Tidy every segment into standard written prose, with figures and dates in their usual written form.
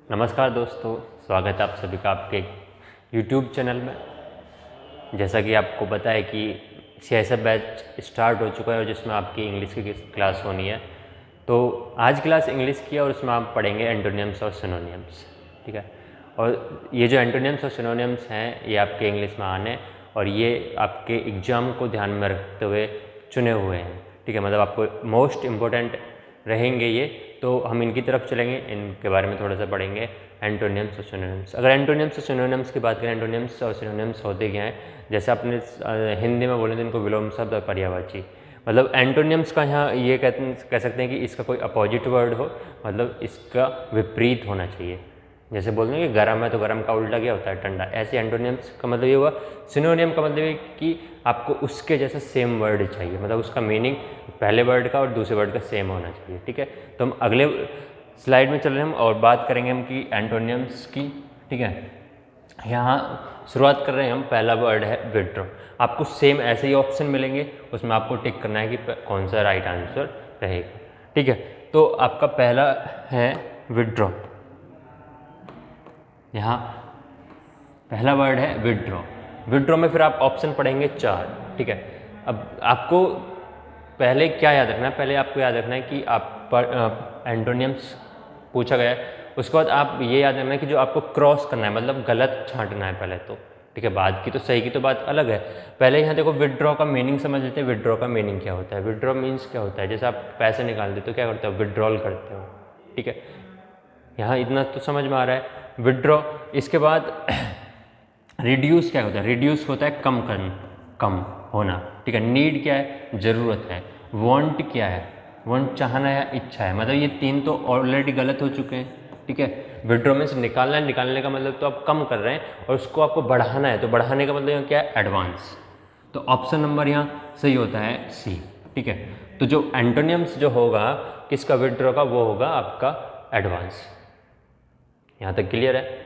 नमस्कार दोस्तों, स्वागत है आप सभी का आपके YouTube चैनल में। जैसा कि आपको पता है कि CSF बैच स्टार्ट हो चुका है और जिसमें आपकी इंग्लिश की क्लास होनी है। तो आज क्लास इंग्लिश की है और उसमें आप पढ़ेंगे एंटोनिम्स और सिनोनिम्स, ठीक है। और ये जो एंटोनिम्स और सिनोनिम्स हैं ये आपके इंग्लिश में आने और ये आपके एग्ज़ाम को ध्यान में रखते हुए चुने हुए हैं, ठीक है। मतलब आपको मोस्ट इम्पोर्टेंट रहेंगे ये, तो हम इनकी तरफ चलेंगे, इनके बारे में थोड़ा सा पढ़ेंगे। एंटोनिम्स और सिनोनिम्स, अगर एंटोनिम्स और सिनोनिम्स की बात करें, एंटोनिम्स और सिनोनिम्स होते क्या हैं, जैसे आपने हिंदी में बोले तो इनको विलोम शब्द और पर्यायवाची। मतलब एंटोनिम्स का यहाँ ये कह सकते हैं कि इसका कोई अपोजिट वर्ड हो, मतलब इसका विपरीत होना चाहिए। जैसे बोलते हैं कि गर्म है तो गर्म का उल्टा क्या होता है, ठंडा। ऐसे एंटोनिम्स का मतलब ये हुआ। सिनोनिम का मतलब ये कि आपको उसके जैसा सेम वर्ड चाहिए, मतलब उसका मीनिंग पहले वर्ड का और दूसरे वर्ड का सेम होना चाहिए, ठीक है। तो हम अगले स्लाइड में चल रहे हैं और बात करेंगे हम कि एंटोनिम्स की, ठीक है। यहाँ शुरुआत कर रहे हैं हम, पहला वर्ड है विड्रॉ। आपको सेम ऐसे ही ऑप्शन मिलेंगे, उसमें आपको टिक करना है कि कौन सा राइट आंसर रहेगा, ठीक है। तो आपका पहला है विड्रॉ। यहाँ पहला वर्ड है विड्रॉ। विड्रॉ में फिर आप ऑप्शन पढ़ेंगे 4, ठीक है। अब आपको पहले क्या याद रखना है, पहले आपको याद रखना है कि आप पर एंटोनिम्स पूछा गया है, उसके बाद आप ये याद रखना है कि जो आपको क्रॉस करना है, मतलब गलत छांटना है पहले तो, ठीक है। बाद की तो सही की तो बात अलग है। पहले यहाँ देखो विड्रॉ का मीनिंग समझ लेते हैं। विड्रॉ का मीनिंग क्या होता है, विड्रॉ मीन्स क्या होता है, जैसे आप पैसे निकालते हो तो क्या करते हो, विड्रॉल करते हो, ठीक है। यहाँ इतना तो समझ में आ रहा है विड्रॉ। इसके बाद रिड्यूस क्या होता है, रिड्यूस होता है कम करना, कम होना, ठीक है। नीड क्या है, ज़रूरत है। वांट क्या है, वांट चाहना या इच्छा है। मतलब ये तीन तो ऑलरेडी गलत हो चुके हैं, ठीक है। विड्रॉ में से निकालना है, निकालने का मतलब तो आप कम कर रहे हैं और उसको आपको बढ़ाना है, तो बढ़ाने का मतलब यहाँ क्या है, एडवांस। तो ऑप्शन नंबर यहाँ सही होता है सी, ठीक है। तो जो एंटोनिम्स जो होगा किसका, विड्रॉ का, वो होगा आपका एडवांस। यहाँ तक क्लियर है।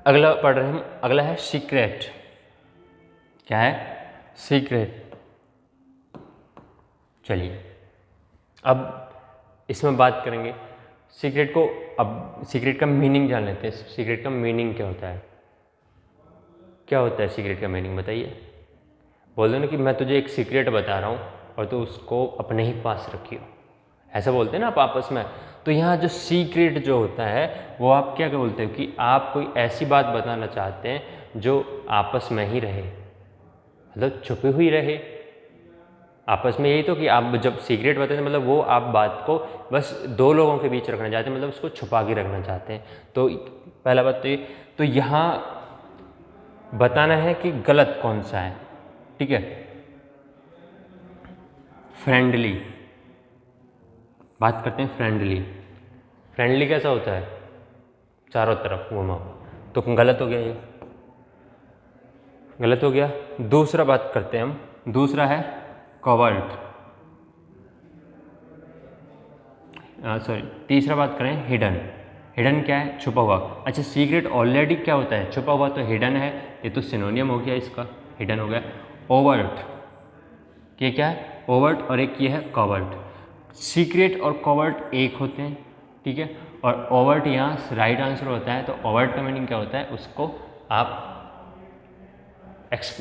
अगला पढ़ रहे हैं हम, अगला है सीक्रेट। क्या है, सीक्रेट। चलिए अब इसमें बात करेंगे सीक्रेट को। अब सीक्रेट का मीनिंग जान लेते हैं। सीक्रेट का मीनिंग क्या होता है, क्या होता है सीक्रेट का मीनिंग, बताइए। बोल दो ना कि मैं तुझे एक सीक्रेट बता रहा हूँ और तू उसको अपने ही पास रखियो, ऐसा बोलते हैं ना आप आपस में। तो यहाँ जो सीक्रेट जो होता है वो आप क्या बोलते हो कि आप कोई ऐसी बात बताना चाहते हैं जो आपस में ही रहे, मतलब छुपी हुई रहे आपस में। यही तो कि आप जब सीक्रेट बताते हैं मतलब वो आप बात को बस दो लोगों के बीच रखना चाहते हैं, मतलब उसको छुपा के रखना चाहते हैं। तो पहला बात तो ये, तो यहाँ बताना है कि गलत कौन सा है, ठीक है। फ्रेंडली, बात करते हैं फ्रेंडली। फ्रेंडली कैसा होता है, चारों तरफ घुमाओ, तो गलत हो गया, ये गलत हो गया। दूसरा बात करते हैं हम, दूसरा है कवर्ट, सॉरी तीसरा बात करें हिडन। हिडन क्या है, छुपा हुआ। अच्छा सीक्रेट ऑलरेडी क्या होता है, छुपा हुआ, तो हिडन है, ये तो सिनोनियम हो गया इसका, हिडन हो गया। ओवर्ट, ये क्या है, ओवर्ट, और एक ये है कवर्ट। सीक्रेट और कवर्ट एक होते हैं, ठीक है। और ओवर्ट यहाँ राइट आंसर होता है। तो ओवर्ट का मीनिंग क्या होता है, उसको आप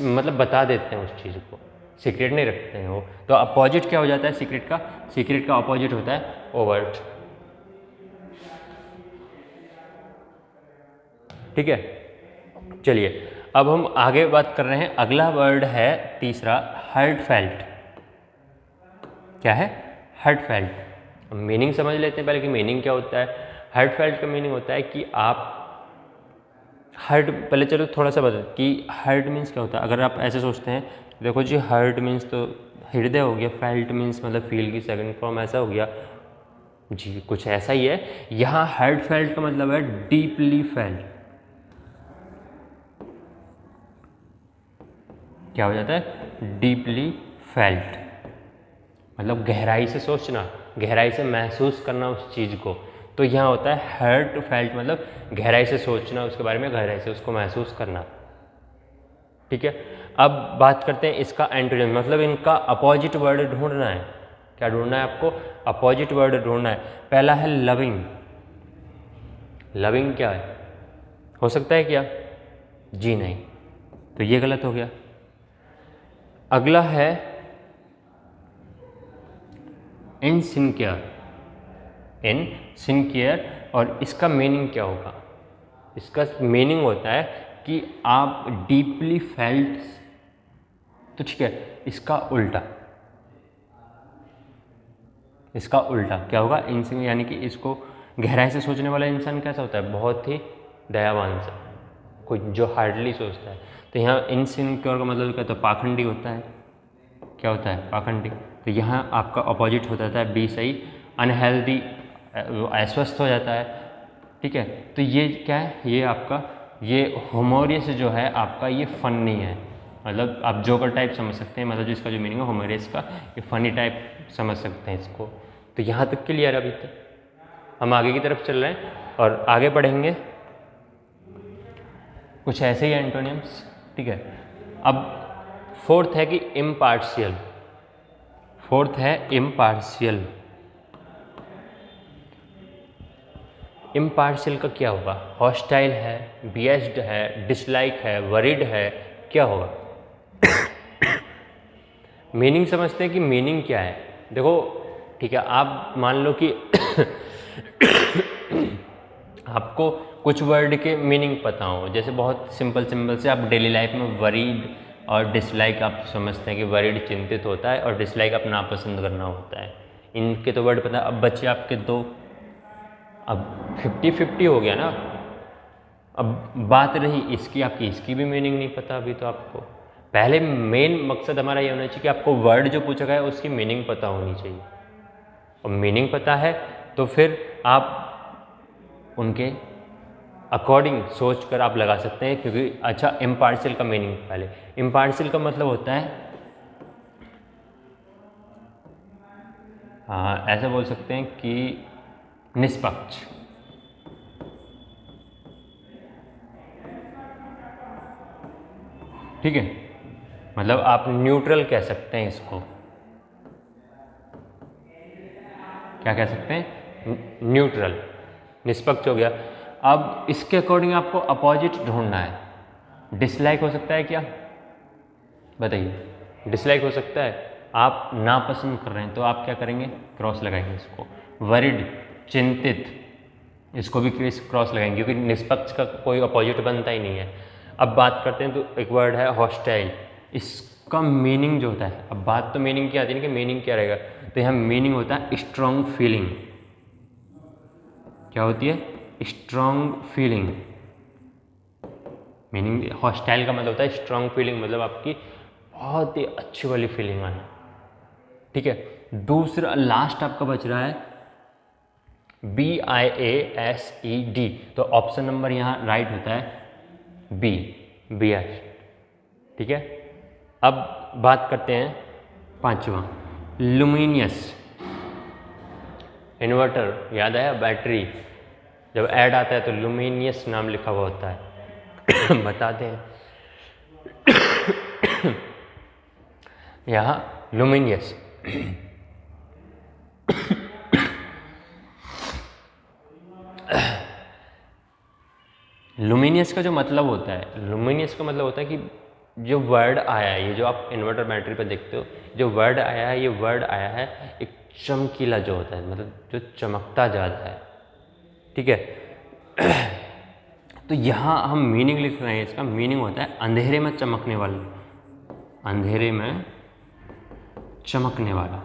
मतलब बता देते हैं उस चीज़ को, सीक्रेट नहीं रखते हैं वो। तो अपोजिट क्या हो जाता है सीक्रेट का, सीक्रेट का अपोजिट होता है ओवर्ट, ठीक है। चलिए अब हम आगे बात कर रहे हैं। अगला वर्ड है तीसरा, हर्टफेल्ट। क्या है, हर्टफेल्ट। मीनिंग समझ लेते हैं पहले कि मीनिंग क्या होता है। हर्टफेल्ट का मीनिंग होता है कि आप हर्ट, पहले चलो थोड़ा सा बता कि हर्ट मीन्स क्या होता है। अगर आप ऐसे सोचते हैं, देखो जी हर्ट मीन्स तो हृदय हो गया, फेल्ट मीन्स मतलब फील की सेकंड फॉर्म ऐसा हो गया जी, कुछ ऐसा ही है। यहाँ हर्ट फेल्ट का मतलब है डीपली फेल्ट। क्या हो जाता है, डीपली फेल्ट, मतलब गहराई से सोचना, गहराई से महसूस करना उस चीज़ को। तो यहाँ होता है हर्ट फेल्ट, मतलब गहराई से सोचना उसके बारे में, गहराई से उसको महसूस करना, ठीक है। अब बात करते हैं इसका एंटोनिम, मतलब इनका अपोजिट वर्ड ढूंढना है। क्या ढूंढना है आपको, अपोजिट वर्ड ढूंढना है। पहला है लविंग। लविंग क्या है, हो सकता है क्या? जी नहीं, तो ये गलत हो गया। अगला है इनसिनकेयर, और इसका मीनिंग क्या होगा? इसका मीनिंग होता है कि आप डीपली फेल्ट, तो ठीक है, इसका उल्टा क्या होगा? इनसिन, यानी कि इसको गहराई से सोचने वाला इंसान कैसा होता है? बहुत ही दयावान सा, कोई जो हार्डली सोचता है। तो यहाँ इनसिनक्योर का मतलब क्या होता है? पाखंडी होता है। क्या होता है? पाखंडी। तो यहाँ आपका अपोजिट हो जाता है बी सही, अनहेल्दी, अस्वस्थ हो जाता है। ठीक है, तो ये क्या है? ये आपका ये होमोरियस जो है आपका, ये फनी है, मतलब आप जोकर टाइप समझ सकते हैं, मतलब जिसका जो मीनिंग है होमोरियस का, ये फनी टाइप समझ सकते हैं इसको। तो यहाँ तक क्लियर है। अभी तक हम आगे की तरफ चल रहे हैं और आगे बढ़ेंगे कुछ ऐसे ही एंटोनिम्स। ठीक है, अब फोर्थ है कि इम्पार्शियल। इम्पार्शियल का क्या होगा? हॉस्टाइल है, बियस्ड है, डिसलाइक है, वरीड है, क्या होगा? मीनिंग समझते हैं कि मीनिंग क्या है। देखो ठीक है, आप मान लो कि आपको कुछ वर्ड के मीनिंग पता हो, जैसे बहुत सिंपल से आप डेली लाइफ में वरीड और डिसलाइक आप समझते हैं कि वरीड चिंतित होता है और डिसलाइक अपना नापसंद करना होता है। इनके तो वर्ड पता है। अब बच्चे आपके दो, अब 50-50 हो गया ना। अब बात रही इसकी, आपकी इसकी भी मीनिंग नहीं पता अभी तो आपको। पहले मेन मकसद हमारा ये होना चाहिए कि आपको वर्ड जो पूछा गया है उसकी मीनिंग पता होनी चाहिए, और मीनिंग पता है तो फिर आप उनके अकॉर्डिंग सोच कर आप लगा सकते हैं। क्योंकि अच्छा, इम्पार्शियल का मीनिंग पहले, इम्पार्शियल का मतलब होता है, हाँ ऐसे बोल सकते हैं कि निष्पक्ष। ठीक है, मतलब आप न्यूट्रल कह सकते हैं इसको। क्या कह सकते हैं? न्यूट्रल, निष्पक्ष हो गया। अब इसके अकॉर्डिंग आपको अपोजिट ढूंढना है। डिसलाइक हो सकता है क्या? बताइए, डिसलाइक हो सकता है। आप नापसंद कर रहे हैं तो आप क्या करेंगे? क्रॉस लगाएंगे इसको। वरिड, चिंतित, इसको भी क्रॉस लगाएंगे, क्योंकि निष्पक्ष का कोई अपोजिट बनता ही नहीं है। अब बात करते हैं तो एक वर्ड है हॉस्टाइल। इसका मीनिंग जो होता है, अब बात तो मीनिंग की आती है ना कि मीनिंग क्या रहेगा, तो यहाँ मीनिंग होता है स्ट्रॉन्ग फीलिंग। क्या होती है? Strong feeling. मीनिंग हॉस्टाइल का मतलब होता है स्ट्रॉन्ग फीलिंग, मतलब आपकी बहुत ही अच्छी वाली फीलिंग आना। ठीक है, दूसरा लास्ट आपका बच रहा है BIASED, तो ऑप्शन नंबर यहाँ राइट होता है बी, बियस्ड। ठीक है, अब बात करते हैं पांचवा, लुमिनियस। इन्वर्टर याद आया? बैटरी जब ऐड आता है तो लुमिनियस नाम लिखा हुआ होता है। बताते हैं यहाँ लुमिनियस। लुमिनियस का जो मतलब होता है, लुमिनियस का मतलब होता है कि जो वर्ड आया है, ये जो आप इन्वर्टर बैटरी पर देखते हो, जो वर्ड आया है, ये वर्ड आया है एक चमकीला जो होता है, मतलब जो चमकता ज़्यादा है। ठीक है, तो यहाँ हम मीनिंग लिख रहे हैं, इसका मीनिंग होता है अंधेरे में चमकने वाला। अंधेरे में चमकने वाला।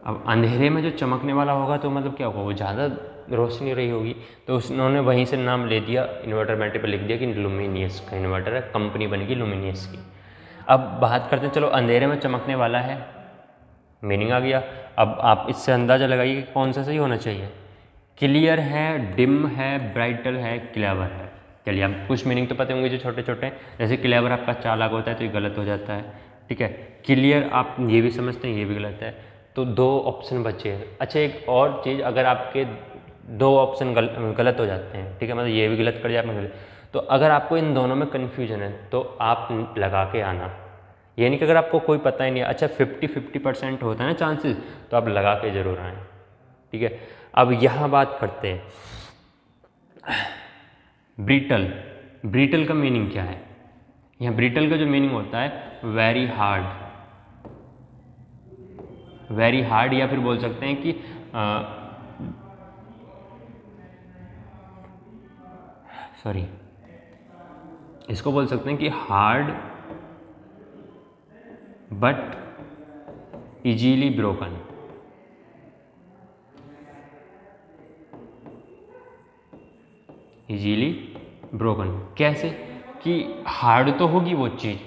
अब अंधेरे में जो चमकने वाला होगा तो मतलब क्या होगा? वो ज़्यादा रोशनी रही होगी, तो उन्होंने वहीं से नाम ले दिया, इन्वर्टर बैटरी पर लिख दिया कि लुमिनियस का इन्वर्टर है, कंपनी बनेगी लुमिनियस की। अब बात करते हैं, चलो अंधेरे में चमकने वाला है, मीनिंग आ गया। अब आप इससे अंदाज़ा लगाइए कि कौन सा सही होना चाहिए। क्लियर है, डिम है, ब्राइटर है, क्लेवर है। चलिए, आप कुछ मीनिंग तो पता होंगे जो छोटे छोटे, जैसे क्लेवर आपका चालाक होता है तो ये गलत हो जाता है। ठीक है, क्लियर आप ये भी समझते हैं, ये भी गलत है, तो दो ऑप्शन बचे हैं। अच्छा, एक और चीज़, अगर आपके दो ऑप्शन गलत हो जाते हैं, ठीक है, मतलब ये भी गलत कर जाए, मैं गलत, तो अगर आपको इन दोनों में कन्फ्यूजन है तो आप लगा के आना, ये नहीं कि अगर आपको कोई पता ही नहीं है, अच्छा 50-50% होता है ना चांसेस, तो आप लगा के ज़रूर आएँ, ठीक है। अब यहाँ बात करते हैं ब्रिटल। ब्रिटल का मीनिंग क्या है? यहाँ ब्रिटल का जो मीनिंग होता है वेरी हार्ड, वेरी हार्ड, या फिर बोल सकते हैं कि सॉरी, इसको बोल सकते हैं कि hard but easily broken. Easily broken कैसे? कि हार्ड तो होगी वो चीज़,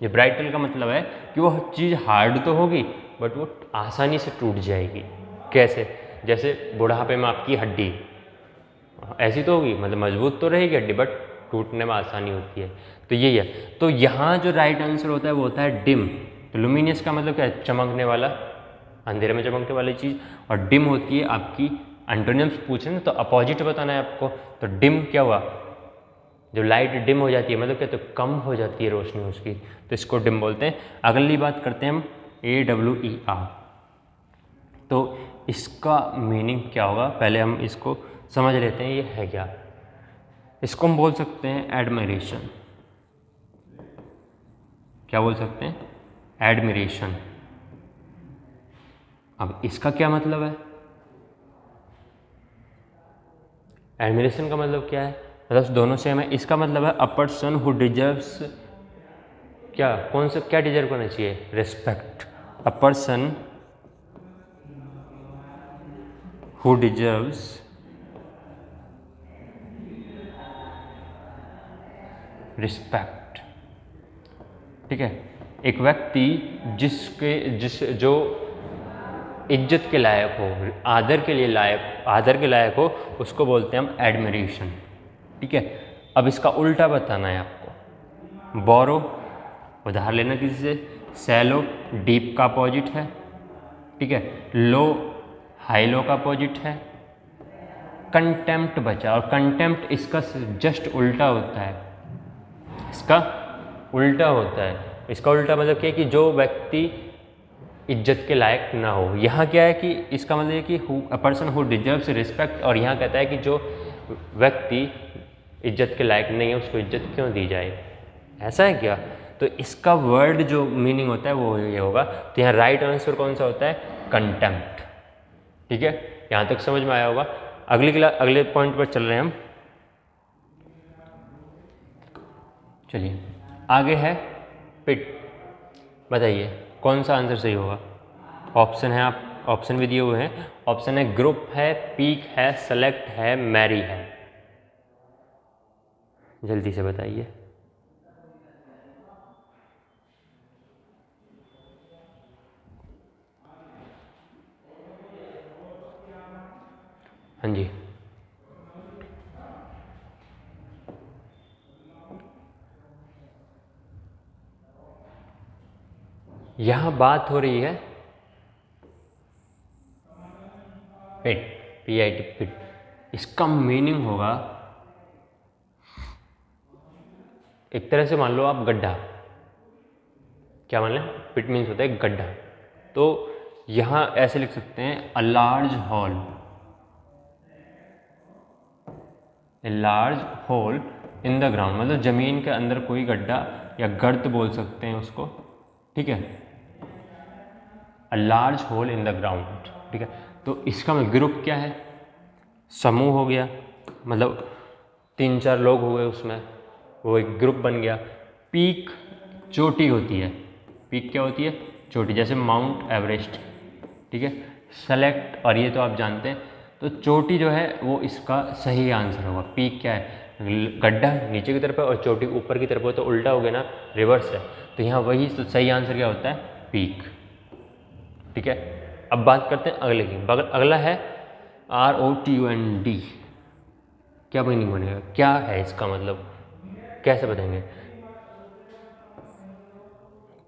ये ब्राइटल का मतलब है कि वो चीज़ हार्ड तो होगी बट वो आसानी से टूट जाएगी। कैसे? जैसे बुढ़ापे में आपकी हड्डी ऐसी तो होगी, मतलब मजबूत तो रहेगी हड्डी बट टूटने में आसानी होती है, तो यही है। तो यहाँ जो राइट आंसर होता है वो होता है डिम। तो लुमिनियस का मतलब क्या है? चमकने वाला, अंधेरे में चमकने वाली चीज़, और डिम होती है आपकी, एंटोनिम्स पूछे ना तो अपोजिट बताना है आपको। तो डिम क्या हुआ? जब लाइट डिम हो जाती है मतलब क्या? तो कम हो जाती है रोशनी उसकी, तो इसको डिम बोलते हैं। अगली बात करते हैं हम AWER। तो इसका मीनिंग क्या होगा? पहले हम इसको समझ लेते हैं ये है क्या। इसको हम बोल सकते हैं एडमिरेशन। क्या बोल सकते हैं? एडमिरेशन। अब इसका क्या मतलब है? एडमिरेशन का मतलब क्या है? मतलब दोनों सेम है। इसका मतलब है अ पर्सन हु डिजर्व्स, क्या कौन सा क्या डिजर्व करना चाहिए? Respect. A person who deserves respect, ठीक है। एक व्यक्ति जिस जो इज्जत के लायक हो, आदर के लिए लायक, आदर के लायक हो, उसको बोलते हैं हम एडमिरेशन, ठीक है। अब इसका उल्टा बताना है आपको। बोरो, उधार लेना किसी से। सैलो, डीप का अपोजिट है, ठीक है। लो, हाई लो का अपोजिट है। कंटेम्प्ट बचा, और कंटेम्प्ट इसका जस्ट उल्टा होता है, इसका उल्टा होता है। इसका उल्टा मतलब क्या है? कि जो व्यक्ति इज्जत के लायक ना हो। यहाँ क्या है कि इसका मतलब है कि a person who deserves respect, और यहाँ कहता है कि जो व्यक्ति इज्जत के लायक नहीं है उसको इज्जत क्यों दी जाए, ऐसा है क्या? तो इसका वर्ड जो मीनिंग होता है वो ये होगा। तो यहाँ राइट आंसर कौन सा होता है? कंटेम्प्ट, ठीक है। यहाँ तक समझ में आया होगा। अगले पॉइंट पर चल रहे हैं हम। चलिए आगे है पिट। बताइए कौन सा आंसर सही होगा? ऑप्शन है, आप ऑप्शन भी दिए हुए हैं। ऑप्शन है ग्रुप है, पीक है, सेलेक्ट है, मैरी है। जल्दी से बताइए। हाँ जी, यहाँ बात हो रही है पिट, PIT पिट। इसका मीनिंग होगा, एक तरह से मान लो आप गड्ढा, क्या मान लें? पिट मीन्स होता है गड्ढा। तो यहाँ ऐसे लिख सकते हैं a large hall, a large whole in the ground, मतलब ज़मीन के अंदर कोई गड्ढा या गर्त बोल सकते हैं उसको, ठीक है। A large whole in the ground, ठीक है। तो इसका मतलब ग्रुप क्या है? समूह हो गया, मतलब 3-4 लोग हो गए उसमें, वो एक ग्रुप बन गया। पीक चोटी होती है, पीक क्या होती है? चोटी, जैसे माउंट एवरेस्ट, ठीक है। सेलेक्ट, और ये तो आप जानते हैं। तो चोटी जो है वो इसका सही आंसर होगा। पीक क्या है? गड्ढा नीचे की तरफ है और चोटी ऊपर की तरफ हो, तो उल्टा हो गया ना, रिवर्स है। तो यहाँ वही तो सही आंसर क्या होता है? पीक, ठीक है। अब बात करते हैं अगले की। अगला है ROTUND। क्या मीनिंग बनेगा? क्या है इसका मतलब? कैसे बताएंगे?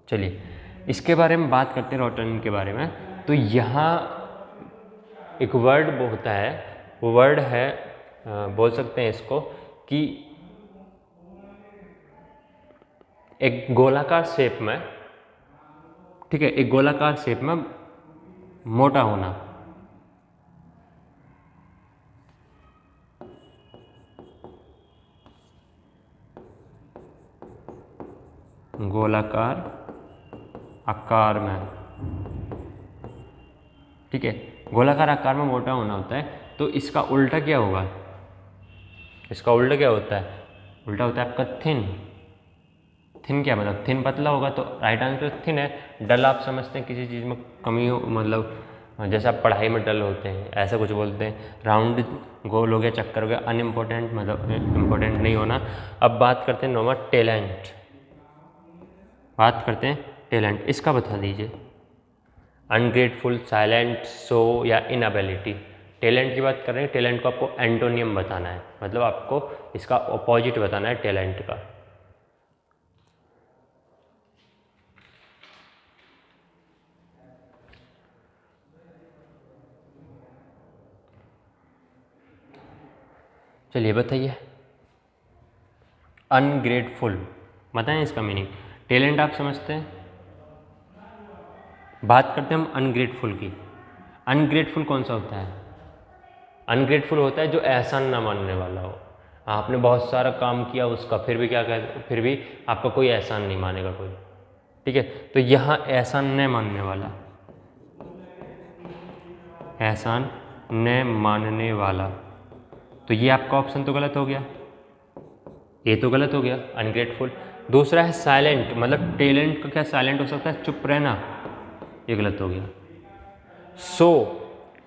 चलिए इसके बारे में बात करते हैं, रोटन के बारे में। तो यहाँ एक वर्ड होता है, वो वर्ड है बोल सकते हैं इसको कि एक गोलाकार शेप में ठीक है, एक गोलाकार शेप में मोटा होना। गोलाकार आकार में, ठीक है, गोलाकार आकार में मोटा होना होता है। तो इसका उल्टा क्या होगा? इसका उल्टा क्या होता है? उल्टा होता है आपका थिन। थिन क्या मतलब? थिन पतला होगा, तो राइट आंसर थिन है। डल आप समझते हैं किसी चीज़ में कमी हो, मतलब जैसे आप पढ़ाई में डल होते हैं, ऐसा कुछ बोलते हैं। राउंड गोल हो गया, चक्कर हो गया, अनइम्पोर्टेंट मतलब इम्पोर्टेंट नहीं होना। अब बात करते हैं नॉर्मल टैलेंट। बात करते हैं टैलेंट, इसका बता दीजिए। अनग्रेटफुल, साइलेंट, सो या इनएबिलिटी। टैलेंट की बात कर रहे हैं। टैलेंट को आपको एंटोनियम बताना है, मतलब आपको इसका अपोजिट बताना है टैलेंट का। चलिए बताइए। अनग्रेटफुल बताएं इसका मीनिंग। टैलेंट आप समझते हैं, बात करते हैं हम अनग्रेटफुल की। अनग्रेटफुल कौन सा होता है? अनग्रेटफुल होता है जो एहसान ना मानने वाला हो। आपने बहुत सारा काम किया उसका, फिर भी क्या कहते, फिर भी आपका कोई एहसान नहीं मानेगा कोई। ठीक है, तो यहाँ एहसान न मानने वाला, एहसान न मानने वाला, तो ये आपका ऑप्शन तो गलत हो गया, ये तो गलत हो गया अनग्रेटफुल। दूसरा है साइलेंट, मतलब टैलेंट का क्या साइलेंट हो सकता है? चुप रहना, ये गलत हो गया। सो,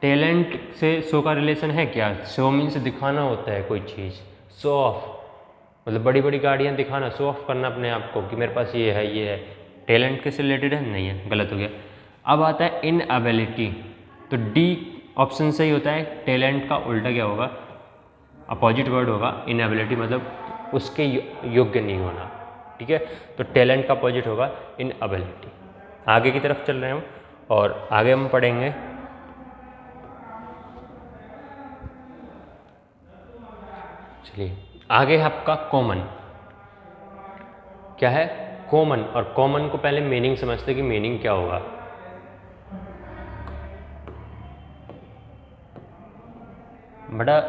टैलेंट से शो का रिलेशन है क्या? शो मीन्स दिखाना होता है कोई चीज़, शो ऑफ, मतलब बड़ी बड़ी गाड़ियाँ दिखाना, शो ऑफ करना अपने आप को कि मेरे पास ये है ये है। टैलेंट किससे रिलेटेड है? नहीं है, गलत हो गया। अब आता है इनएबिलिटी, तो डी ऑप्शन सही होता है। टैलेंट का उल्टा क्या होगा? अपोजिट वर्ड होगा इनएबिलिटी, मतलब उसके योग्य नहीं होना। ठीक है, तो टैलेंट का अपोजिट होगा इनएबिलिटी। आगे की तरफ चल रहे हैं हम, और आगे हम पढ़ेंगे चलिए आगे है आपका कॉमन। क्या है? कॉमन। और कॉमन को पहले मीनिंग समझते हैं कि मीनिंग क्या होगा। बड़ा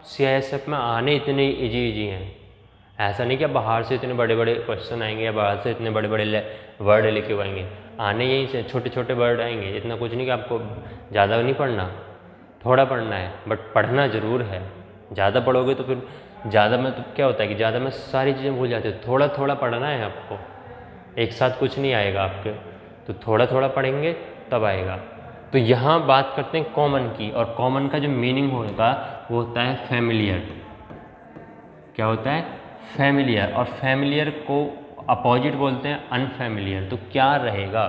सीआईएसएफ में आने इतने इजी इजी हैं, ऐसा नहीं कि बाहर से इतने बड़े बड़े क्वेश्चन आएंगे या बाहर से इतने बड़े बड़े वर्ड लिखे हुए आएंगे। आने यहीं से छोटे छोटे वर्ड आएंगे, इतना कुछ नहीं कि आपको ज़्यादा नहीं पढ़ना, थोड़ा पढ़ना है, बट पढ़ना ज़रूर है। ज़्यादा पढ़ोगे तो फिर ज़्यादा में तो क्या होता है कि ज़्यादा में सारी चीज़ें भूल जाते हो। थोड़ा थोड़ा पढ़ना है आपको, एक साथ कुछ नहीं आएगा आपके, तो थोड़ा थोड़ा पढ़ेंगे तब आएगा। तो यहाँ बात करते हैं कॉमन की, और कॉमन का जो मीनिंग होगा वो होता है फैमिलियर। क्या होता है? फैमिलियर। और फैमिलियर को अपोजिट बोलते हैं अनफैमिलियर। तो क्या रहेगा?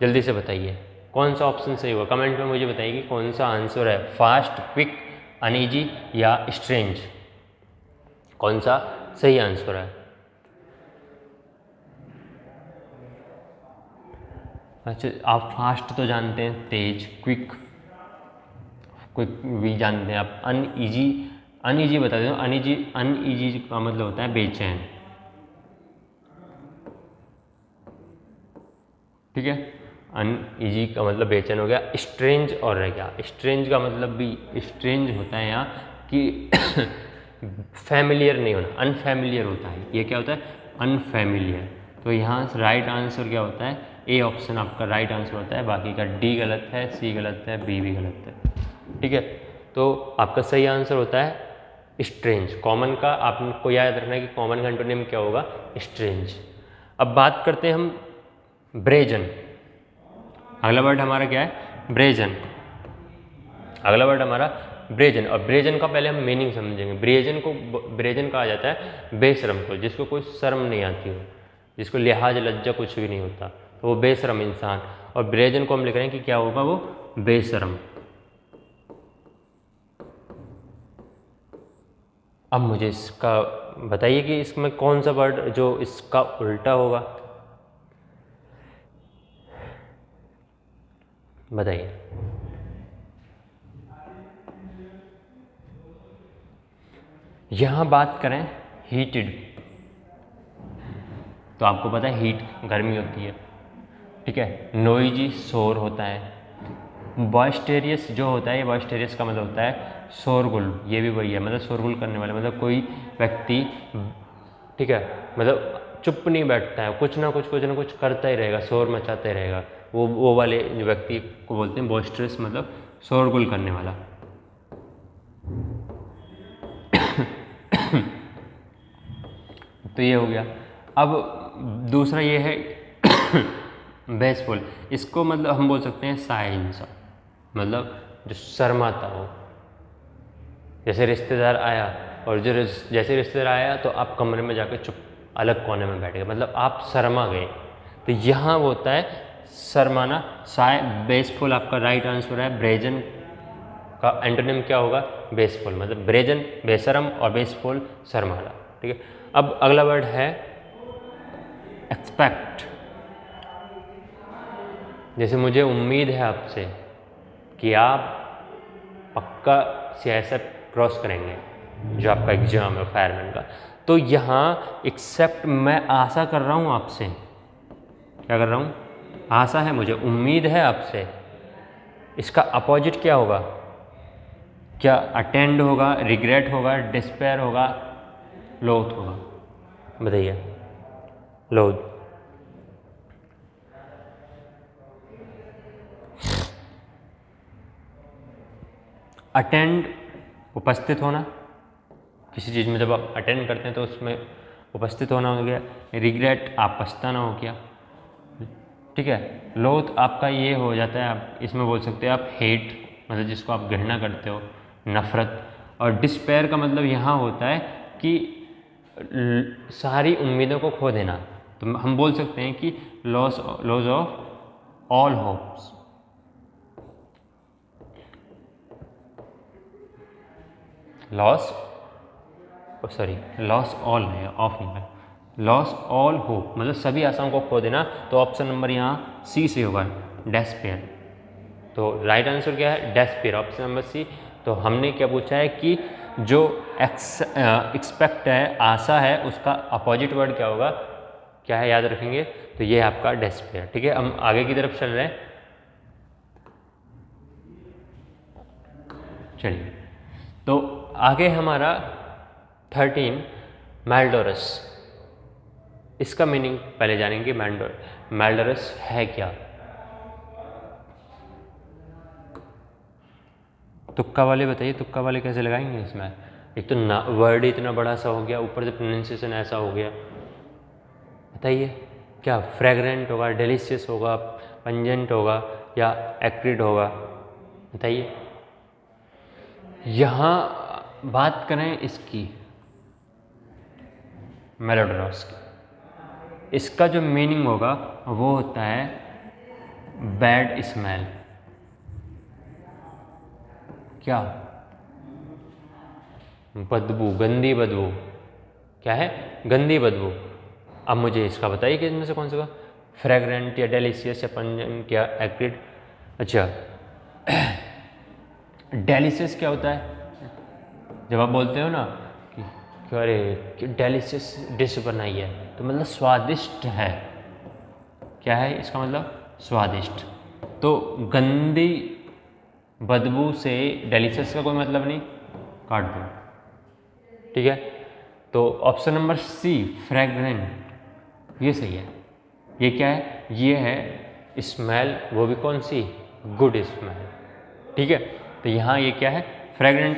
जल्दी से बताइए कौन सा ऑप्शन सही होगा। कमेंट में मुझे बताइए कि कौन सा आंसर है, फास्ट, क्विक, अनईजी या स्ट्रेंज, कौन सा सही आंसर है। अच्छा, आप फास्ट तो जानते हैं, तेज, क्विक, क्विक भी जानते हैं आप। अनईजी, अनईजी बता दें। अनईजी, अनईजी का मतलब होता है बेचैन। ठीक है, अनईजी का मतलब बेचैन हो गया। स्ट्रेंज और रह गया। स्ट्रेंज का मतलब भी स्ट्रेंज होता है यहाँ कि फैमिलियर नहीं होना, अनफैमिलियर होता है। ये क्या होता है? अनफैमिलियर। तो यहाँ राइट आंसर क्या होता है? ए ऑप्शन आपका राइट आंसर होता है। बाकी का डी गलत है, सी गलत है, बी भी गलत है। ठीक है, तो आपका सही आंसर होता है स्ट्रेंज। कॉमन का आपको याद रखना है कि कॉमन का एंटोनिम क्या होगा? स्ट्रेंज। अब बात करते हैं हम ब्रेजन। अगला वर्ड हमारा क्या है? ब्रेजन। अगला वर्ड हमारा ब्रेजन। और ब्रेजन का पहले हम मीनिंग समझेंगे। ब्रेजन को, ब्रेजन कहा जाता है बेशरम को, जिसको कोई शर्म नहीं आती हो, जिसको लिहाज लज्जा कुछ भी नहीं होता, तो वो बेशरम इंसान। और ब्रेजन को हम लिख रहे हैं कि क्या होगा? वो बेशरम। अब मुझे इसका बताइए कि इसमें कौन सा वर्ड जो इसका उल्टा होगा, बताइए। यहाँ बात करें हीटेड, तो आपको पता है हीट गर्मी होती है, ठीक है, नोइजी शोर होता है। बॉइस्टेरियस जो होता है, ये बॉइस्टेरियस का मतलब होता है शोरगुल, ये भी वही है, मतलब शोरगुल करने वाला, मतलब कोई व्यक्ति, ठीक है, मतलब चुप नहीं बैठता है, कुछ ना कुछ करता ही रहेगा, शोर मचाता ही रहेगा, वो वाले जो व्यक्ति को बोलते हैं बॉइस्टेरियस, मतलब शोरगुल करने वाला। तो ये हो गया। अब दूसरा ये है बेसफुल, इसको मतलब हम बोल सकते हैं साइंस, मतलब जो शर्माता हो। जैसे रिश्तेदार आया और जैसे रिश्तेदार आया तो आप कमरे में जाकर चुप अलग कोने में बैठ गए, मतलब आप शर्मा गए। तो यहाँ वो होता है शर्माना। बेसफुल आपका राइट आंसर है। ब्रेजन का एंटोनिम क्या होगा? बेसफुल, मतलब ब्रेजन बेशरम और बेसफुल शर्माना। ठीक है, अब अगला वर्ड है एक्सपेक्ट। जैसे मुझे उम्मीद है आपसे कि आप पक्का CISF क्रॉस करेंगे, जो आपका एग्जाम है फायरमैन का, तो यहाँ एक्सेप्ट मैं आशा कर रहा हूँ आपसे, क्या कर रहा हूँ? आशा है मुझे, उम्मीद है आपसे। इसका अपोजिट क्या होगा? क्या अटेंड होगा, रिग्रेट होगा, डिस्पेयर होगा, लोथ होगा? बताइए। लोथ। अटेंड उपस्थित होना, किसी चीज़ में जब आप अटेंड करते हैं तो उसमें उपस्थित होना हो गया। रिग्रेट आप पछताना हो गया, ठीक है। लोथ आपका ये हो जाता है, आप इसमें बोल सकते हैं आप हेट, मतलब जिसको आप घृणा करते हो, नफरत। और डिस्पेयर का मतलब यहाँ होता है कि सारी उम्मीदों को खो देना, तो हम बोल सकते हैं कि loss of all hopes. Loss all है, ऑफ नहीं है, लॉस ऑल होप, मतलब सभी आशाओं को खो देना। तो ऑप्शन नंबर यहाँ C से होगा, डेस्पेयर। तो राइट आंसर क्या है? Despair, option number C। तो हमने क्या पूछा है कि जो एक्सपेक्ट है, आशा है, उसका अपोजिट वर्ड क्या होगा, क्या है, याद रखेंगे। तो ये है आपका डेस्पेयर। ठीक है, हम आगे की तरफ चल रहे हैं। चलिए, तो आगे हमारा 13 मैल्डोरस। इसका मीनिंग पहले जानेंगे। मैल्डोरस है क्या? तुक्का वाले बताइए, तुक्का वाले कैसे लगाएंगे इसमें? एक तो ना वर्ड इतना बड़ा सा हो गया, ऊपर से प्रोनाउंसिएशन ऐसा हो गया। बताइए क्या? फ्रेगरेंट होगा, डिलीशियस होगा, पंजेंट होगा या एक्रिड होगा? बताइए। यहाँ बात करें इसकी, मेलोडोरस की, इसका जो मीनिंग होगा वो होता है बैड स्मेल। क्या? बदबू, गंदी बदबू। क्या है? गंदी बदबू। अब मुझे इसका बताइए कि इनमें से कौन सा होगा, फ्रेगरेंट या डेलिशियस या पंजेंट या एक्रिड? अच्छा, डेलिशियस क्या होता है? जब आप बोलते हो ना कि अरे डेलिशियस डिश बनाई है, तो मतलब स्वादिष्ट है। क्या है इसका मतलब? स्वादिष्ट। तो गंदी बदबू से डेलिशियस का कोई मतलब नहीं, काट दो। ठीक है, तो ऑप्शन नंबर C फ्रेगरेंट ये सही है। ये क्या है? ये है स्मेल, वो भी कौन सी? Good smell. ठीक है, तो यहाँ ये क्या है? फ्रेगरेंट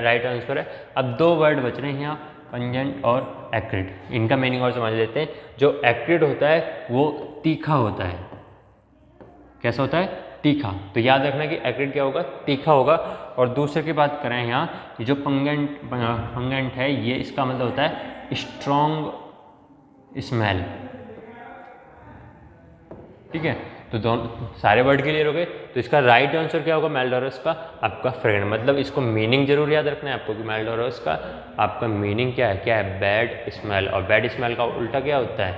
राइट आंसर है। अब दो वर्ड बच रहे हैं यहाँ, पंजेंट और एक्रिड। इनका मीनिंग और समझ लेते हैं। जो एक्रिड होता है वो तीखा होता है। कैसा होता है? तीखा। तो याद रखना कि एक्रिड क्या होगा? तीखा होगा। और दूसरे की बात करें यहाँ, ये जो पंगेंट है, ये इसका मतलब होता है स्ट्रॉन्ग स्मेल। ठीक है, तो दोनों सारे वर्ड क्लियर हो गए। तो इसका राइट आंसर क्या होगा मेल्डोरस का? आपका फ्रेगरेंट। मतलब इसको मीनिंग जरूर याद रखना है आपको कि मेल्डोरस का आपका मीनिंग क्या है? क्या है? Bad smell. और बैड स्मेल का उल्टा क्या होता है?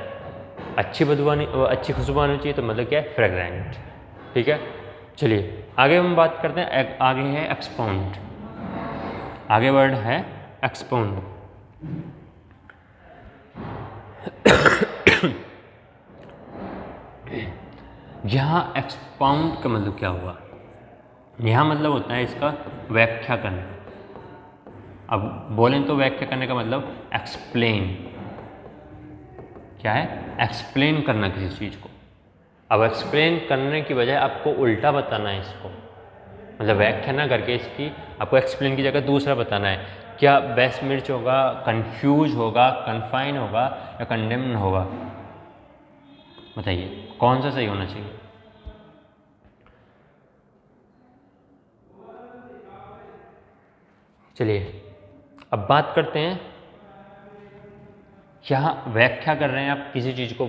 अच्छी बदबू आनी, अच्छी खुशबू आनी चाहिए, तो मतलब क्या है? फ्रेगरेंट। ठीक है, चलिए आगे हम बात करते हैं। आगे है एक्सपाउंड। आगे वर्ड है एक्सपाउंड। यहाँ एक्सपाउंड का मतलब क्या हुआ, यहाँ मतलब होता है इसका व्याख्या करना। अब बोलें तो व्याख्या करने का मतलब एक्सप्लेन, क्या है, एक्सप्लेन करना किसी चीज़ को। अब एक्सप्लेन करने की बजाय आपको उल्टा बताना है इसको, मतलब व्याख्या ना करके इसकी आपको एक्सप्लेन की जगह दूसरा बताना है। क्या बेस्ट मिर्च होगा, कंफ्यूज होगा, कन्फाइन होगा या कंडेम्न होगा? बताइए कौन सा सही होना चाहिए? चलिए अब बात करते हैं, यहाँ व्याख्या कर रहे हैं, आप किसी चीज़ को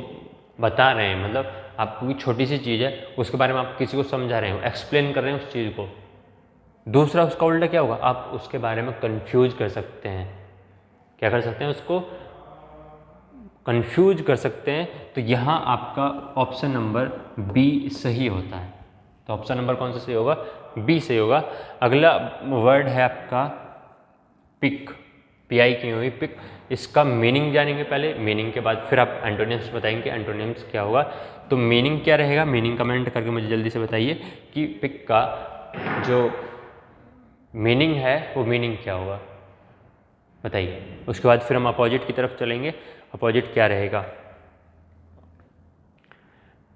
बता रहे हैं, मतलब आप कोई छोटी सी चीज़ है उसके बारे में आप किसी को समझा रहे हो, एक्सप्लेन कर रहे हैं उस चीज़ को। दूसरा उसका उल्टा क्या होगा, आप उसके बारे में कंफ्यूज कर सकते हैं। क्या कर सकते हैं? उसको कंफ्यूज कर सकते हैं। तो यहाँ आपका ऑप्शन नंबर बी सही होता है। तो ऑप्शन नंबर कौन सा सही होगा? बी सही होगा। अगला वर्ड है आपका पिक, PI की हुई पिक। इसका मीनिंग जानेंगे पहले, मीनिंग के बाद फिर आप एंटोनिम्स बताएंगे एंटोनिम्स क्या होगा। तो मीनिंग क्या रहेगा, मीनिंग कमेंट करके मुझे जल्दी से बताइए कि पिक का जो मीनिंग है वो मीनिंग क्या होगा, बताइए। उसके बाद फिर हम अपोजिट की तरफ चलेंगे। अपोजिट क्या रहेगा?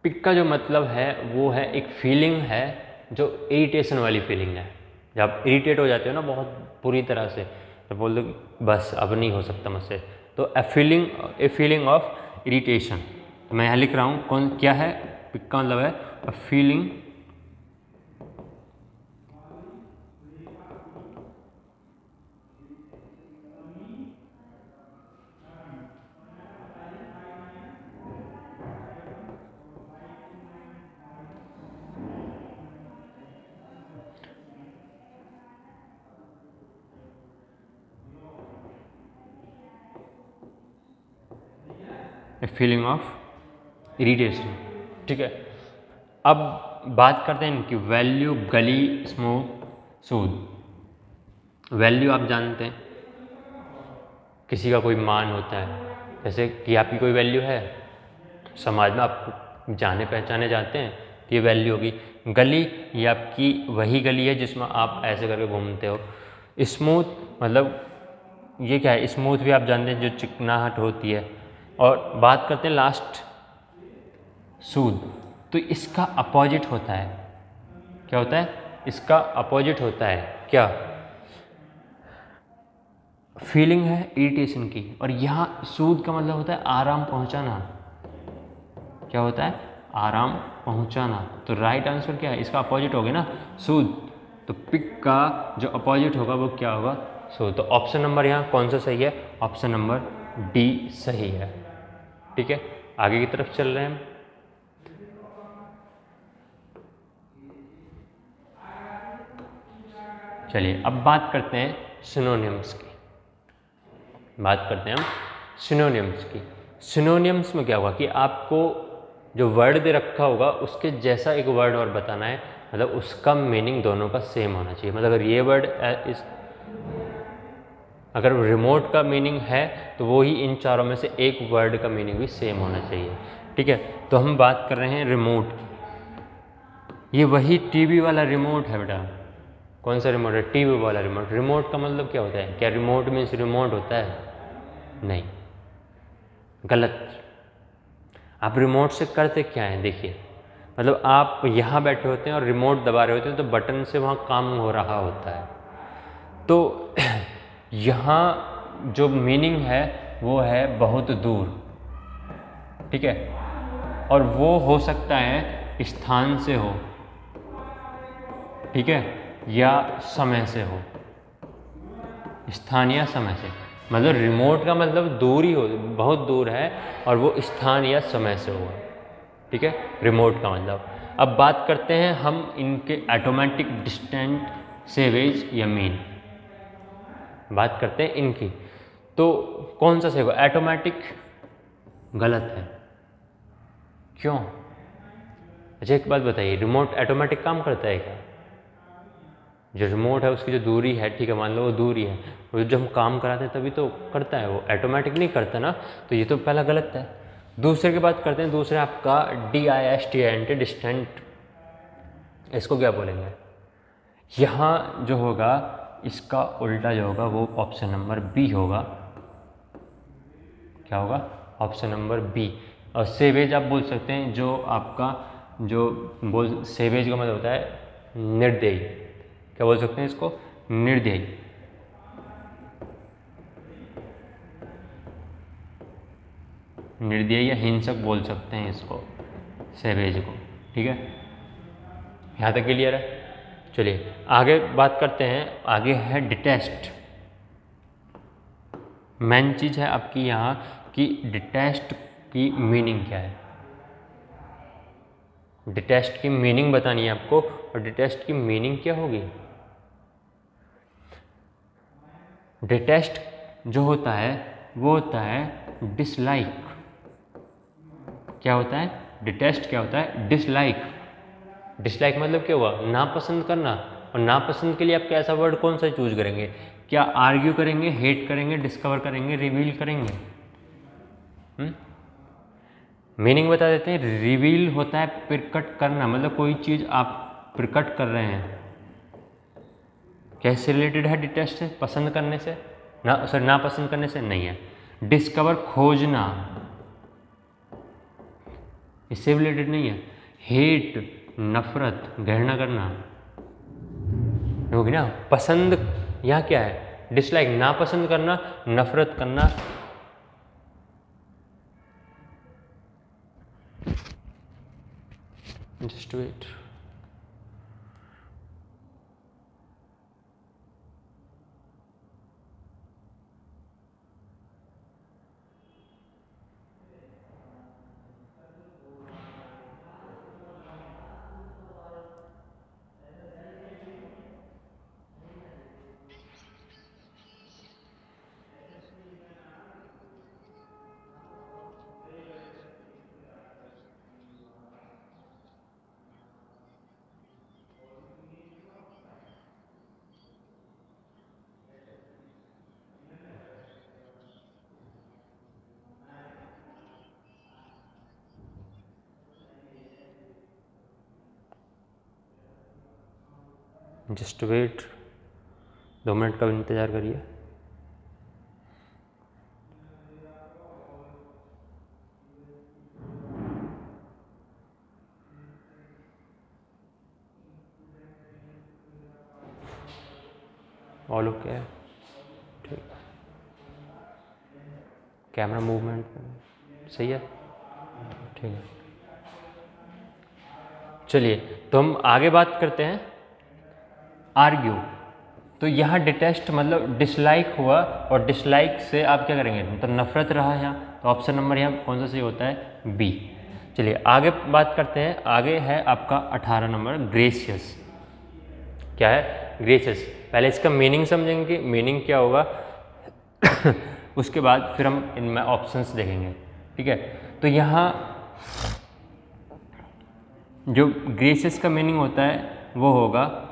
पिक का जो मतलब है वो है एक फीलिंग है जो इरिटेशन वाली फीलिंग है। जब आप इरिटेट हो जाते हो ना बहुत बुरी तरह से, तो बोल दो बस अब नहीं हो सकता मुझसे, तो ए फीलिंग ऑफ इरिटेशन। तो मैं यहाँ लिख रहा हूँ कौन क्या है, पिक का मतलब है अ फीलिंग ऑफ इरिटेशन। ठीक है, अब बात करते हैं इनकी वैल्यू, गली, स्मूथ, सूद। वैल्यू आप जानते हैं, किसी का कोई मान होता है, जैसे कि आपकी कोई वैल्यू है, समाज में आप जाने पहचाने जाते हैं, तो ये वैल्यू होगी। गली, ये आपकी वही गली है जिसमें आप ऐसे करके घूमते हो। स्मूथ मतलब ये क्या है, स्मूथ भी आप जानते हैं जो चिकनाहट होती है। और बात करते हैं लास्ट सूद, तो इसका अपोजिट होता है, क्या होता है? इसका अपोजिट होता है क्या? फीलिंग है इरिटेशन की, और यहाँ सूद का मतलब होता है आराम पहुँचाना। क्या होता है? आराम पहुँचाना। तो राइट आंसर क्या है? इसका अपोजिट हो गया ना, सूद। तो पिक का जो अपोजिट होगा वो क्या होगा? सूद। तो ऑप्शन नंबर यहाँ कौन सा सही है? ऑप्शन नंबर डी सही है। ठीक है, आगे की तरफ चल रहे हैं हम। चलिए अब बात करते हैं सिनोनिम्स की। बात करते हैं हम सिनोनिम्स की। सिनोनिम्स में क्या होगा कि आपको जो वर्ड दे रखा होगा उसके जैसा एक वर्ड और बताना है, मतलब उसका मीनिंग दोनों का सेम होना चाहिए। मतलब अगर ये वर्ड अगर रिमोट का मीनिंग है तो वो ही इन चारों में से एक वर्ड का मीनिंग भी सेम होना चाहिए। ठीक है, तो हम बात कर रहे हैं रिमोट की। ये वही टीवी वाला रिमोट है बेटा। कौन सा रिमोट है? टीवी वाला रिमोट। रिमोट का मतलब क्या होता है? क्या रिमोट मीन्स रिमोट होता है? नहीं, गलत। आप रिमोट से करते क्या हैं? देखिए, मतलब आप यहाँ बैठे होते हैं और रिमोट दबा रहे होते हैं तो बटन से वहाँ काम हो रहा होता है। तो यहाँ जो मीनिंग है वो है बहुत दूर। ठीक है, और वो हो सकता है स्थान से हो, ठीक है, या समय से हो। स्थान या समय से, मतलब रिमोट का मतलब दूर ही हो, बहुत दूर है, और वो स्थान या समय से होगा। ठीक है, रिमोट का मतलब। अब बात करते हैं हम इनके ऑटोमेटिक, डिस्टेंट, सेवेज या मीन। बात करते हैं इनकी, तो कौन सा सही होगा? ऑटोमेटिक गलत है। क्यों? अच्छा एक बात बताइए, रिमोट ऑटोमेटिक काम करता है क्या? जो रिमोट है उसकी जो दूरी है, ठीक है, मान लो वो दूरी है, वो जब हम काम कराते हैं तभी तो करता है, वो ऑटोमेटिक नहीं करता ना। तो ये तो पहला गलत है। दूसरे की बात करते हैं, दूसरे आपका DISTANT, डिस्टेंट, इसको क्या बोलेंगे? यहाँ जो होगा इसका उल्टा जो होगा वो ऑप्शन नंबर बी होगा। क्या होगा? Option number B. और सेवेज आप बोल सकते हैं, जो आपका जो बोल सेवेज का मतलब होता है निर्दयी। क्या बोल सकते हैं इसको? निर्दयी। निर्दयी या हिंसक बोल सकते हैं इसको, सेवेज को। ठीक है, यहाँ तक क्लियर है। चलिए आगे बात करते हैं। आगे है डिटेस्ट। मेन चीज़ है आपकी यहाँ कि डिटेस्ट की मीनिंग क्या है। डिटेस्ट की मीनिंग बतानी है आपको, और डिटेस्ट की मीनिंग क्या होगी? डिटेस्ट जो होता है वो होता है डिसलाइक। क्या होता है? डिटेस्ट क्या होता है? डिसलाइक। डिसलाइक मतलब क्या हुआ? नापसंद करना। और नापसंद के लिए आप कैसा वर्ड कौन सा चूज करेंगे? क्या आर्ग्यू करेंगे, हेट करेंगे, डिस्कवर करेंगे, रिवील करेंगे? मीनिंग बता देते हैं। रिवील होता है प्रकट करना, मतलब कोई चीज़ आप प्रकट कर रहे हैं। कैसे रिलेटेड है डिटेस्ट से? पसंद करने से ना, सर नापसंद करने से नहीं है। डिस्कवर खोजना, इससे रिलेटेड नहीं है। हेट नफरत, घृणा करना होगी ना। पसंद यहाँ क्या है? डिसलाइक, नापसंद करना, नफरत करना। Just wait. Just wait, 2 minute का इंतज़ार करिए। ऑल ओके है? ठीक। कैमरा मूवमेंट सही है? ठीक है। चलिए तो हम आगे बात करते हैं। आर्ग्यू, तो यहाँ डिटेस्ट मतलब डिसलाइक हुआ, और डिसलाइक से आप क्या करेंगे? मतलब नफरत रहा यहाँ, तो ऑप्शन नंबर यहाँ कौन सा सही होता है? बी। चलिए आगे बात करते हैं। आगे है आपका 18 नंबर ग्रेसियस। क्या है? ग्रेसियस। पहले इसका मीनिंग समझेंगे, मीनिंग क्या होगा उसके बाद फिर हम इनमें ऑप्शंस देखेंगे। ठीक है, तो यहाँ जो ग्रेसियस का मीनिंग होता है वो होगा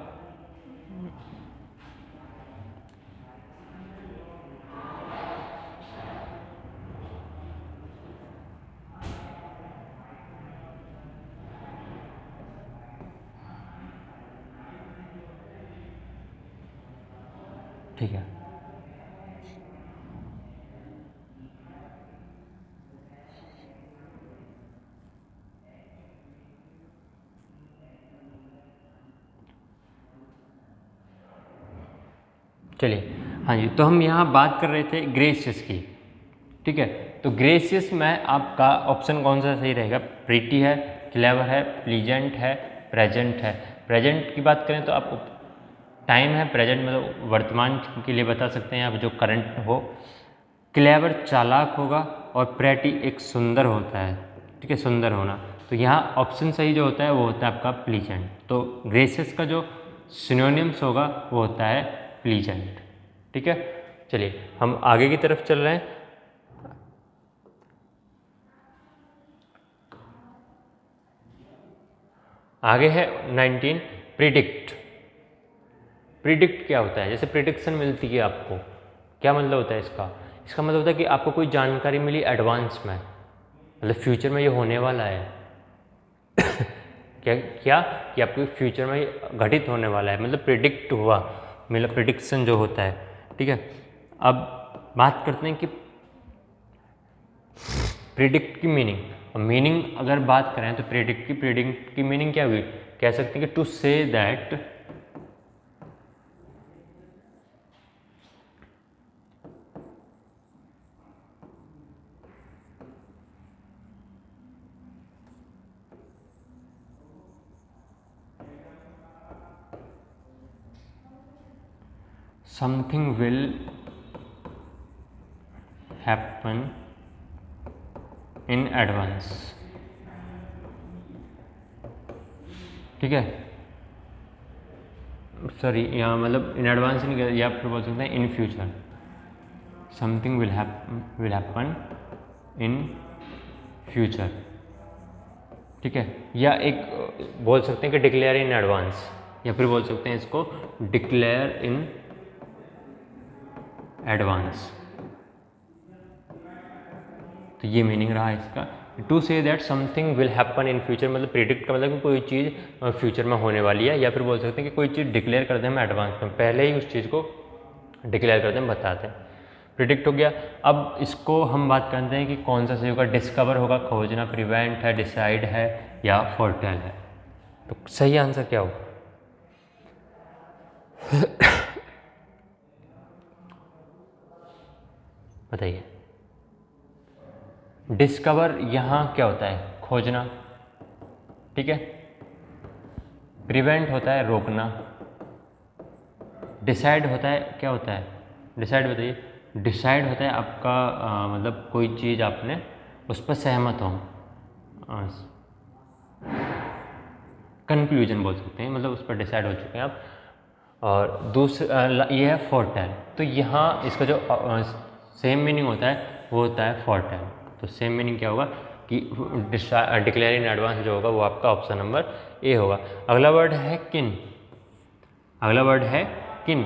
ठीक है। चलिए हाँ जी, तो हम यहाँ बात कर रहे थे ग्रेसियस की। ठीक है, तो ग्रेसियस में आपका ऑप्शन कौन सा सही रहेगा? प्रीटी है, क्लेवर है, प्लीजेंट है, प्रेजेंट है। प्रेजेंट की बात करें तो आप टाइम है, प्रेजेंट मतलब वर्तमान के लिए बता सकते हैं आप, जो करंट हो। क्लेवर चालाक होगा, और प्रेटी एक सुंदर होता है। ठीक है, सुंदर होना। तो यहाँ ऑप्शन सही जो होता है वो होता है आपका प्लीजेंट। तो ग्रेसियस का जो सिनोनिम्स होगा वो होता है प्लीजेंट। ठीक है, चलिए हम आगे की तरफ चल रहे हैं। आगे है 19 प्रिडिक्ट। प्रिडिक्ट क्या होता है? जैसे प्रिडिक्शन मिलती है आपको, क्या मतलब होता है इसका? इसका मतलब होता है कि आपको कोई जानकारी मिली एडवांस में, मतलब फ्यूचर में ये होने वाला है। क्या क्या कि आपके फ्यूचर में ये घटित होने वाला है, मतलब प्रिडिक्ट हुआ, मतलब प्रिडिक्शन जो होता है, ठीक है। अब बात करते हैं कि प्रिडिक्ट की मीनिंग अगर बात करें तो प्रिडिक्ट की मीनिंग क्या हुई, कह सकते हैं कि to say that something will happen in advance, ठीक है। सॉरी, यहाँ मतलब इन एडवांस नहीं कर, या फिर बोल सकते हैं in future, something will happen in future, ठीक है। या एक बोल सकते हैं कि डिक्लेयर इन एडवांस, या फिर बोल सकते हैं इसको डिक्लेयर इन एडवांस। तो ये मीनिंग रहा इसका, to say that something will happen in future, मतलब प्रिडिक्ट का मतलब कि कोई चीज़ फ्यूचर में होने वाली है, या फिर बोल सकते हैं कि कोई चीज़ डिक्लेयर करते हैं हम एडवांस में, पहले ही उस चीज़ को डिक्लेयर करते हैं, बताते हैं। प्रिडिक्ट हो गया। अब इसको हम बात करते हैं कि कौन सा सही होगा, डिस्कवर होगा, खोजना, प्रिवेंट है, डिसाइड है, या फोरटेल है। तो सही आंसर क्या होगा? बताइए। डिस्कवर यहाँ क्या होता है, खोजना, ठीक है। प्रिवेंट होता है रोकना, डिसाइड होता है, क्या होता है डिसाइड, बताइए। डिसाइड होता है आपका मतलब कोई चीज़ आपने उस पर सहमत हो, कंक्लूजन बोल सकते हैं, मतलब उस पर डिसाइड हो चुके हैं आप। और दूसरा ये है फोरटेल। तो यहाँ इसका जो सेम मीनिंग होता है वो होता है फोरटेल। तो सेम मीनिंग क्या होगा कि डिक्लेयर इन एडवांस जो होगा वो आपका ऑप्शन नंबर ए होगा। अगला वर्ड है किन। अगला वर्ड है किन,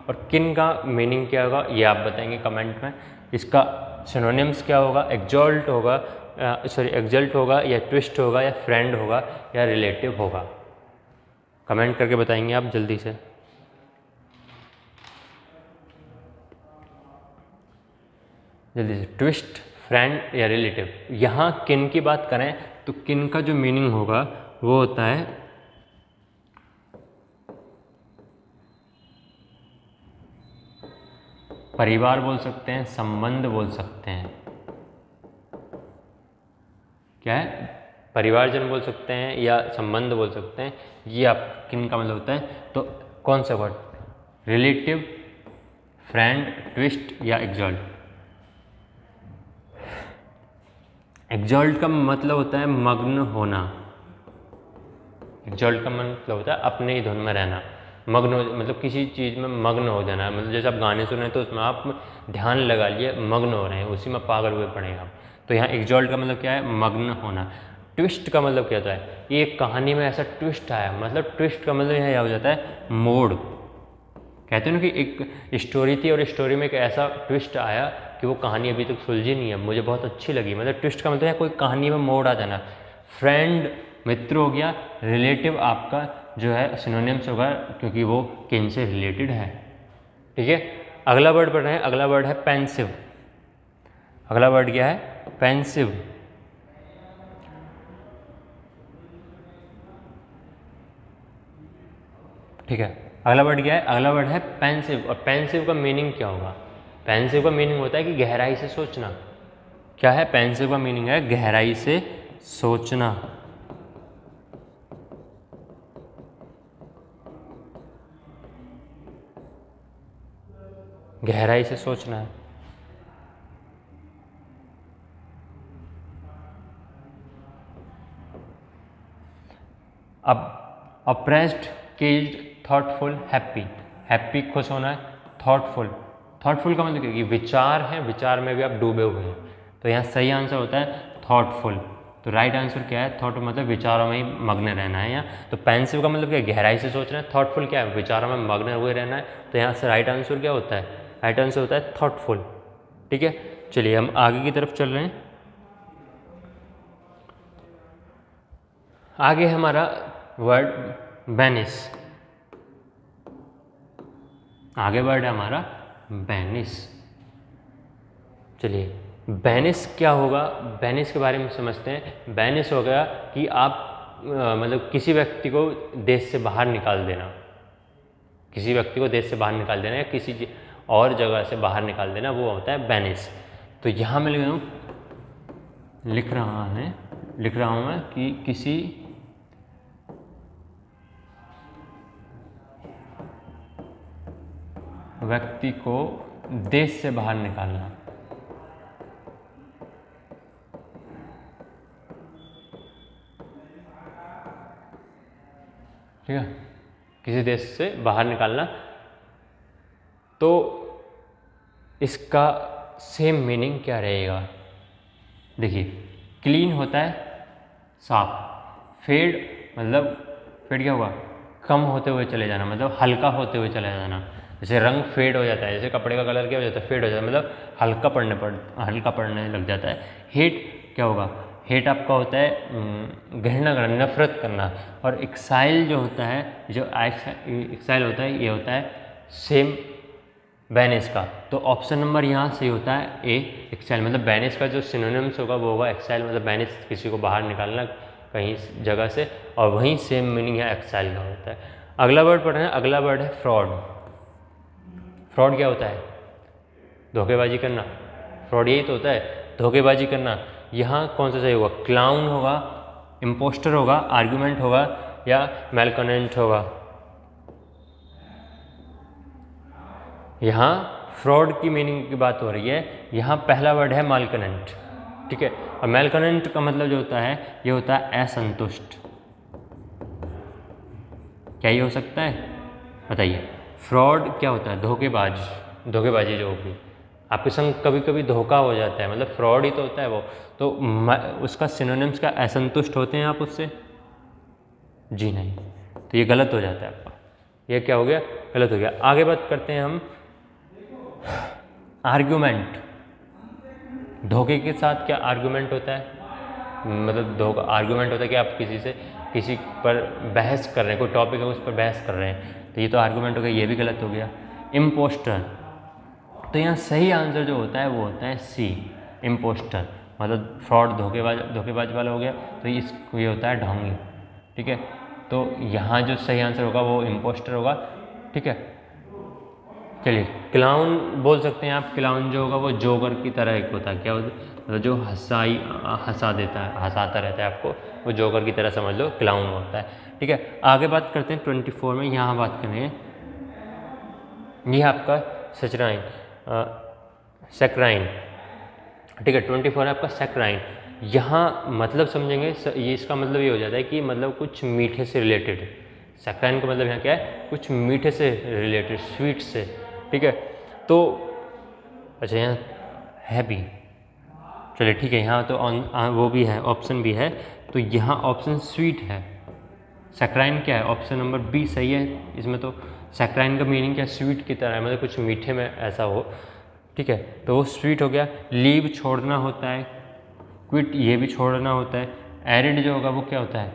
और किन का मीनिंग क्या होगा ये आप बताएंगे कमेंट में। इसका सिनोनिम्स क्या होगा, एक्सॉल्ट होगा, एक्सल्ट होगा, या ट्विस्ट होगा, या फ्रेंड होगा, या रिलेटिव होगा। कमेंट करके बताएंगे आप जल्दी से। जल्दी से, ट्विस्ट, फ्रेंड, या रिलेटिव। यहाँ किन की बात करें तो किन का जो मीनिंग होगा वो होता है परिवार बोल सकते हैं, संबंध बोल सकते हैं। क्या है, परिवारजन बोल सकते हैं या संबंध बोल सकते हैं। ये आप किन का मतलब होता है। तो कौन सा वर्ड, रिलेटिव, फ्रेंड, ट्विस्ट, या एक्सॉल्ट। एक्सॉल्ट का मतलब होता है मग्न होना। एक्सॉल्ट का मतलब होता है अपने ही धुन में रहना, मग्न हो, मतलब किसी चीज़ में मग्न हो जाना। मतलब जैसे आप गाने सुन रहे हैं तो उसमें आप ध्यान लगा लिए, मग्न हो रहे हैं, उसी में पागल हुए पड़े हैं आप। तो यहाँ एक्सॉल्ट का मतलब क्या है, मग्न होना। ट्विस्ट का मतलब क्या होता है, ये कहानी में ऐसा ट्विस्ट आया, मतलब ट्विस्ट का मतलब यहाँ हो जाता है मोड़। कहते हैं ना कि एक स्टोरी थी और स्टोरी में एक ऐसा ट्विस्ट आया कि वो कहानी अभी तक सुलझी नहीं है, मुझे बहुत अच्छी लगी। मतलब ट्विस्ट का मतलब है कोई कहानी में मोड़ आ जाना। फ्रेंड मित्र हो गया, रिलेटिव आपका जो है सिनोनिम्स होगा क्योंकि वो किन से रिलेटेड है, ठीक है। अगला वर्ड पढ़ रहे हैं, अगला वर्ड है पेंसिव। अगला वर्ड क्या है, पेंसिव। ठीक है, अगला वर्ड क्या है, अगला वर्ड है पेंसिव। और पेंसिव का मीनिंग क्या होगा, पेंसिव का मीनिंग होता है कि गहराई से सोचना। क्या है, पेंसिव का मीनिंग है गहराई से सोचना। गहराई से सोचना है। अब apprised, caged, thoughtful, happy. Happy खुश होना है, थॉटफुल, थॉटफुल का मतलब क्या कि विचार है, विचार में भी आप डूबे हुए हैं। तो यहाँ सही आंसर होता है थॉटफुल। तो राइट आंसर क्या है, थॉट मतलब विचारों में ही मग्न रहना है यहाँ। तो पेंसिव का मतलब क्या है, गहराई से सोचना है। थॉटफुल क्या है, विचारों में मग्न हुए रहना है। तो यहाँ से राइट आंसर क्या होता है, राइट आंसर होता है थॉटफुल। ठीक है, चलिए हम आगे की तरफ चल रहे हैं। आगे हमारा वर्ड बेनिस, आगे वर्ड है हमारा बेनिस। चलिए बेनिस क्या होगा, बेनिस के बारे में समझते हैं। बेनिस हो गया कि आप मतलब किसी व्यक्ति को देश से बाहर निकाल देना, किसी व्यक्ति को देश से बाहर निकाल देना या किसी और जगह से बाहर निकाल देना, वो होता है बेनिस। तो यहाँ मैं लिख रहा हूँ मैं कि किसी व्यक्ति को देश से बाहर निकालना, ठीक है, किसी देश से बाहर निकालना। तो इसका सेम मीनिंग क्या रहेगा, देखिए क्लीन होता है साफ, फेड मतलब फेड क्या होगा, कम होते हुए चले जाना, मतलब हल्का होते हुए चले जाना। जैसे रंग फेड हो जाता है, जैसे कपड़े का कलर क्या हो जाता है, फेड हो जाता है, मतलब हल्का पड़ने लग जाता है। हेट क्या होगा, हेट आपका होता है घृणा करना, नफरत करना। और एक्साइल जो होता है, जो एक्साइल होता है, ये होता है सेम बेनिस का। तो ऑप्शन नंबर यहाँ सही होता है ए, एक्साइल। मतलब बेनिस का जो सिनोनिम्स होगा वो होगा एक्साइल, मतलब बेनिस किसी को बाहर निकालना कहीं जगह से, और वहीं सेम मीनिंग है एक्साइल का होता है। अगला वर्ड पढ़ रहे हैं, अगला वर्ड है फ्रॉड। फ्रॉड क्या होता है, धोखेबाजी करना। फ्रॉड यही तो होता है, धोखेबाजी करना। यहाँ कौन सा सही होगा, क्लाउन होगा, इम्पोस्टर होगा, आर्गुमेंट होगा या मैलकनेंट होगा। यहाँ फ्रॉड की मीनिंग की बात हो रही है, यहाँ पहला वर्ड है मैलकनेंट, ठीक है। और मैलकनेंट का मतलब जो होता है, ये होता है असंतुष्ट। क्या ये हो सकता है, बताइए। फ्रॉड क्या होता है, धोखेबाजी जो होगी आपके संग कभी कभी धोखा हो जाता है, मतलब फ्रॉड ही तो होता है वो। तो उसका सिनोनिम्स का असंतुष्ट होते हैं आप उससे, जी नहीं, तो ये गलत हो जाता है आपका। ये क्या हो गया, गलत हो गया। आगे बात करते हैं हम आर्गुमेंट। धोखे के साथ क्या आर्गुमेंट होता है, मतलब धोखा आर्गुमेंट होता है कि आप किसी पर बहस कर रहे हैं, कोई टॉपिक है उस पर बहस कर रहे हैं, तो ये तो आर्गुमेंट हो गया, ये भी गलत हो गया। इम्पोस्टर, तो यहाँ सही आंसर जो होता है वो होता है सी, इम्पोस्टर। मतलब फ्रॉड धोखेबाज वाला हो गया, तो ये होता है ढोंगी, ठीक है। तो यहाँ जो सही आंसर होगा वो इम्पोस्टर होगा, ठीक है। चलिए क्लाउन बोल सकते हैं आप, क्लाउन जो होगा वो जोकर की तरह एक होता है, क्या होता है, मतलब जो हंसाता रहता है आपको, वो जोकर की तरह समझ लो क्लाउन होता है, ठीक है। आगे बात करते हैं 24 में, यहाँ बात करेंगे, ये आपका सैक्राइन, ठीक है। 24 है आपका सैक्राइन। यहाँ मतलब समझेंगे, ये इसका मतलब ये हो जाता है कि मतलब कुछ मीठे से रिलेटेड। सैक्राइन का मतलब यहाँ क्या है, कुछ मीठे से रिलेटेड, स्वीट से, ठीक है। तो अच्छा यहाँ है भी, चलिए ठीक है, यहाँ तो वो भी है, ऑप्शन भी है, तो यहाँ ऑप्शन स्वीट है। सैक्राइन क्या है, ऑप्शन नंबर बी सही है इसमें। तो सैक्राइन का मीनिंग क्या है, स्वीट की तरह है, मतलब कुछ मीठे में ऐसा हो, ठीक है, तो वो स्वीट हो गया। लीव छोड़ना होता है, क्विट ये भी छोड़ना होता है। एरिड जो होगा वो क्या होता है,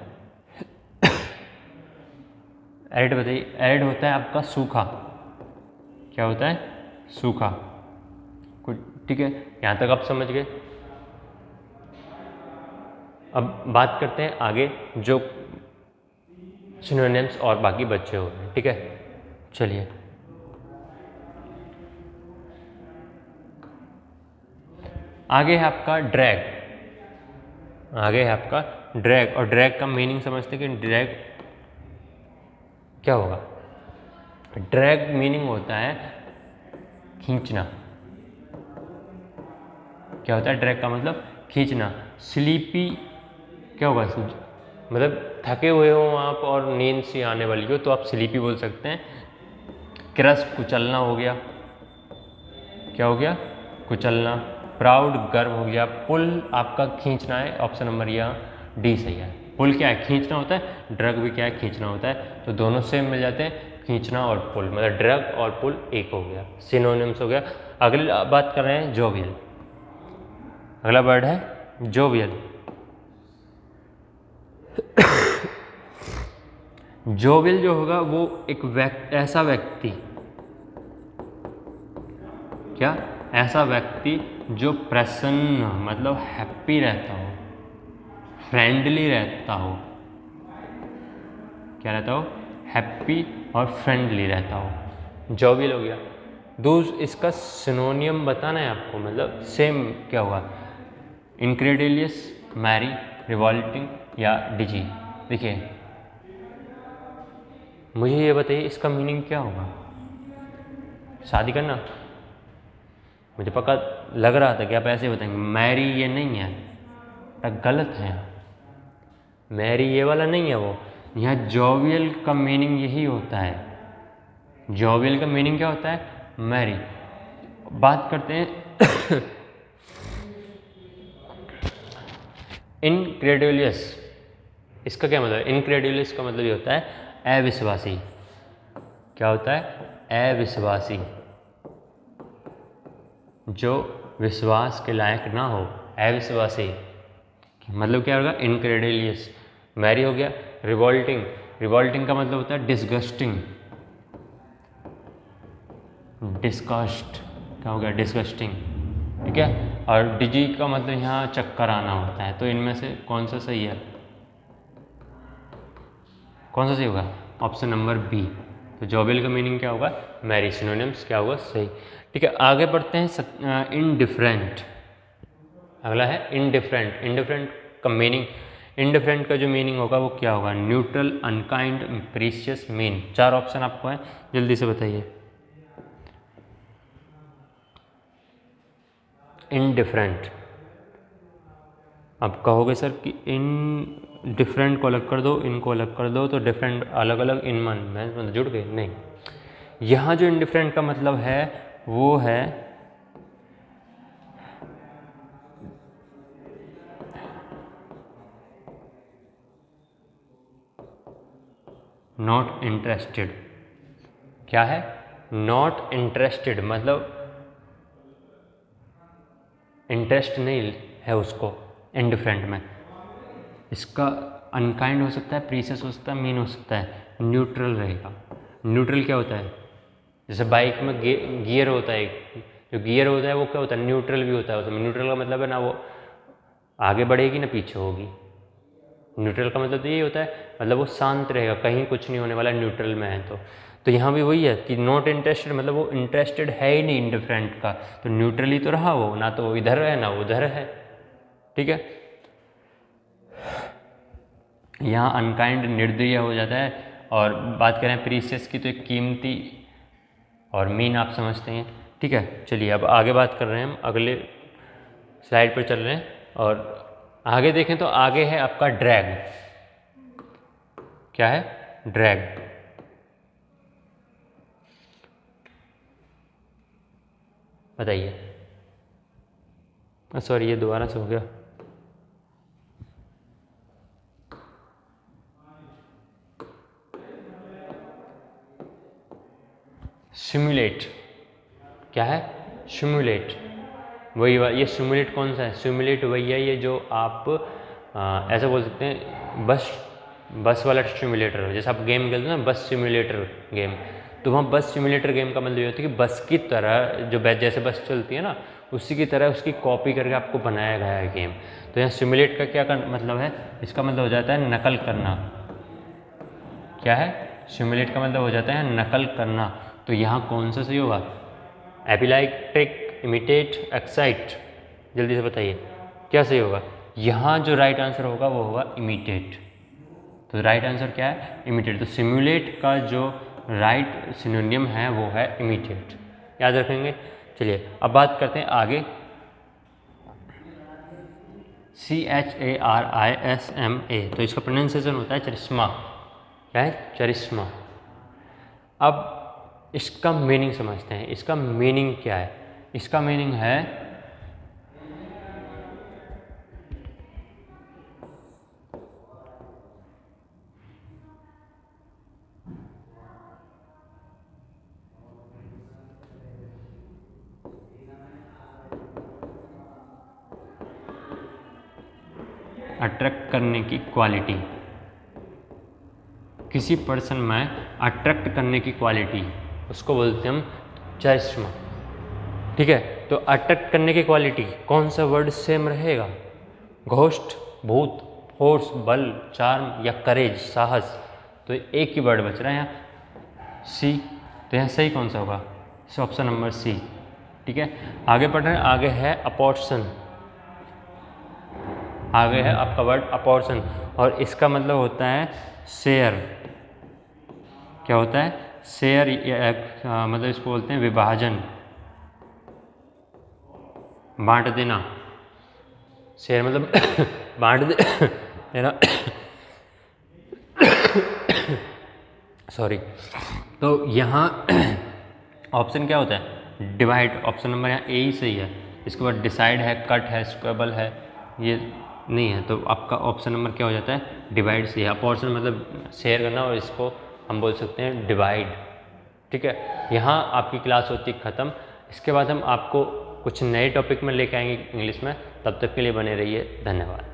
एरिड बताइए। एरिड होता है आपका सूखा, क्या होता है, सूखा, ठीक है। यहाँ तक आप समझ गए। अब बात करते हैं आगे जो सिनोनिम्स और बाकी बच्चे हो गए, ठीक है। चलिए आगे है आपका ड्रैग, आगे है आपका ड्रैग। और ड्रैग का मीनिंग समझते हैं कि ड्रैग क्या होगा, ड्रैग मीनिंग होता है खींचना। क्या होता है ड्रैग का मतलब, खींचना। स्लीपी क्या होगा, मतलब थके हुए हो आप और नींद सी आने वाली हो तो आप स्लीपी बोल सकते हैं। क्रश कुचलना हो गया, क्या हो गया, कुचलना। प्राउड गर्व हो गया। पुल आपका खींचना है, ऑप्शन नंबर यहाँ डी सही है। पुल क्या है, खींचना होता है, ड्रग भी क्या है, खींचना होता है, तो दोनों सेम मिल जाते हैं, खींचना और पुल, मतलब ड्रग और पुल एक हो गया, सिनोनिम्स हो गया। अगली बात कर रहे हैं जोवियल, अगला वर्ड है जोवियल। जोवियल जो होगा वो एक ऐसा व्यक्ति, क्या, ऐसा व्यक्ति जो प्रसन्न मतलब हैप्पी रहता हो, फ्रेंडली रहता हो, क्या रहता हो, हैप्पी और फ्रेंडली रहता हो, जोवियल हो गया। इसका सिनोनियम बताना है आपको, मतलब सेम क्या होगा, इनक्रेडिलियस, मैरी, रिवॉल्टिंग या डिजी। देखिए मुझे ये बताइए इसका मीनिंग क्या होगा, शादी करना। मुझे पक्का लग रहा था कि आप ऐसे बताएंगे, मैरी ये नहीं है, गलत है, मैरी ये वाला नहीं है वो। यहाँ जोवियल का मीनिंग यही होता है, जोवियल का मीनिंग क्या होता है, मैरी। बात करते हैं इनक्रेडुलियस, इसका क्या मतलब है, इनक्रेडुलियस का मतलब ये होता है अविश्वासी। क्या होता है, अविश्वासी, जो विश्वास के लायक ना हो, अविश्वासी, मतलब क्या होगा, इनक्रेडुलियस। मैरी हो गया। रिवॉल्टिंग, रिवॉल्टिंग का मतलब होता है डिस्गस्टिंग, डिस्गस्ट, क्या हो गया, डिस्गस्टिंग, ठीक है। और डिजी का मतलब यहाँ चक्कर आना होता है। तो इनमें से कौन सा सही है, कौन सा सही होगा, ऑप्शन नंबर बी। तो जोवियल का मीनिंग क्या होगा, मैरी। सिनोनिम्स क्या होगा, सही, ठीक है। आगे बढ़ते हैं, इनडिफरेंट, अगला है इनडिफरेंट। इनडिफरेंट का मीनिंग, इनडिफरेंट का जो मीनिंग होगा वो क्या होगा, neutral, unkind, precious, mean. 4 option आपको हैं, जल्दी से बताइए। इनडिफरेंट, अब कहोगे सर कि इन डिफरेंट को अलग कर दो, इनको अलग कर दो, तो डिफरेंट अलग अलग इन मन में मतलब जुड़ गए, नहीं। यहाँ जो इनडिफरेंट का मतलब है वो है नॉट इंटरेस्टेड। क्या है, नॉट इंटरेस्टेड, मतलब इंटरेस्ट नहीं है उसको इनडिफरेंट में। इसका अनकाइंड हो सकता है, प्रीशियस हो सकता है, मीन हो सकता है, न्यूट्रल रहेगा। न्यूट्रल क्या होता है, जैसे बाइक में गियर होता है, जो गियर होता है वो क्या होता है, न्यूट्रल भी होता है उसमें। न्यूट्रल का मतलब है ना वो आगे बढ़ेगी ना पीछे होगी। न्यूट्रल का मतलब तो यही होता है, मतलब वो शांत रहेगा, कहीं कुछ नहीं होने वाला, न्यूट्रल में है। तो यहाँ भी वही है कि नॉट इंटरेस्टेड, मतलब वो इंटरेस्टेड है ही नहीं इंडिफरेंट का, तो न्यूट्रल ही तो रहा वो, ना तो इधर है ना उधर है, ठीक है। यहाँ अनकाइंड निर्दयी हो जाता है। और बात करें प्रीशियस की, तो एक कीमती, और मीन आप समझते हैं, ठीक है। चलिए अब आगे बात कर रहे हैं, हम अगले स्लाइड पर चल रहे हैं। और आगे देखें तो आगे है आपका ड्रैग। क्या है, ड्रैग। बताइए, सॉरी ये दोबारा से हो गया। सिमुलेट, क्या है, सिमुलेट, वही ये सिमुलेट कौन सा है, सिमुलेट वही है ये जो आप ऐसा बोल सकते हैं, बस वाला सिमुलेटर। जैसे आप गेम खेलते हो ना, बस सिमुलेटर गेम, तो वहाँ बस सिमुलेटर गेम का मतलब ये होता है कि बस की तरह, जो जैसे बस चलती है ना, उसी की तरह उसकी कॉपी करके आपको बनाया गया है गेम। तो यहाँ सिमुलेट का क्या मतलब है, इसका मतलब हो जाता है नकल करना। क्या है, सिमुलेट का मतलब हो जाता है नकल करना। तो यहाँ कौन सा सही होगा, एपिलाइटिक, इमिटेट, एक्साइट, जल्दी से बताइए क्या सही होगा। यहाँ जो राइट आंसर होगा वो होगा इमिटेट। तो राइट आंसर क्या है, इमिटेट। तो सिमुलेट का जो राइट सिनोनियम है वो है इमिटेट, याद रखेंगे। चलिए अब बात करते हैं आगे, CHARISMA, तो इसका प्रोनाउंसिएशन होता है चरिश्मा। क्या है, चरिश्मा। अब इसका मीनिंग समझते हैं, इसका मीनिंग क्या है। इसका मीनिंग है अट्रैक्ट करने की क्वालिटी। किसी पर्सन में अट्रैक्ट करने की क्वालिटी, उसको बोलते हैं हम चरिश्मा। ठीक है, तो अट्रैक्ट करने की क्वालिटी कौन सा वर्ड सेम रहेगा? घोस्ट, भूत, फोर्स, बल, चार्म या करेज, साहस। तो एक ही वर्ड बच रहा है यहाँ, सी। तो यहाँ सही कौन सा होगा? Option number C. ठीक है, आगे पढ़ रहे हैं। आगे है अपॉर्शन, आगे है आपका वर्ड अपॉर्शन, और इसका मतलब होता है शेयर। क्या होता है? शेयर, मतलब इसको बोलते हैं विभाजन, बांट देना। शेयर मतलब बांट देना सॉरी। तो यहाँ ऑप्शन क्या होता है? डिवाइड। ऑप्शन नंबर यहाँ ए ही सही है। इसके बाद डिसाइड है, कट है, स्क्वेबल है, ये नहीं है। तो आपका ऑप्शन नंबर क्या हो जाता है? डिवाइड सही है। अपॉर्शन मतलब शेयर करना, और इसको हम बोल सकते हैं डिवाइड। ठीक है, यहाँ आपकी क्लास होती है ख़त्म। इसके बाद हम आपको कुछ नए टॉपिक में लेके आएंगे इंग्लिश में। तब तक के लिए बने रहिए। धन्यवाद।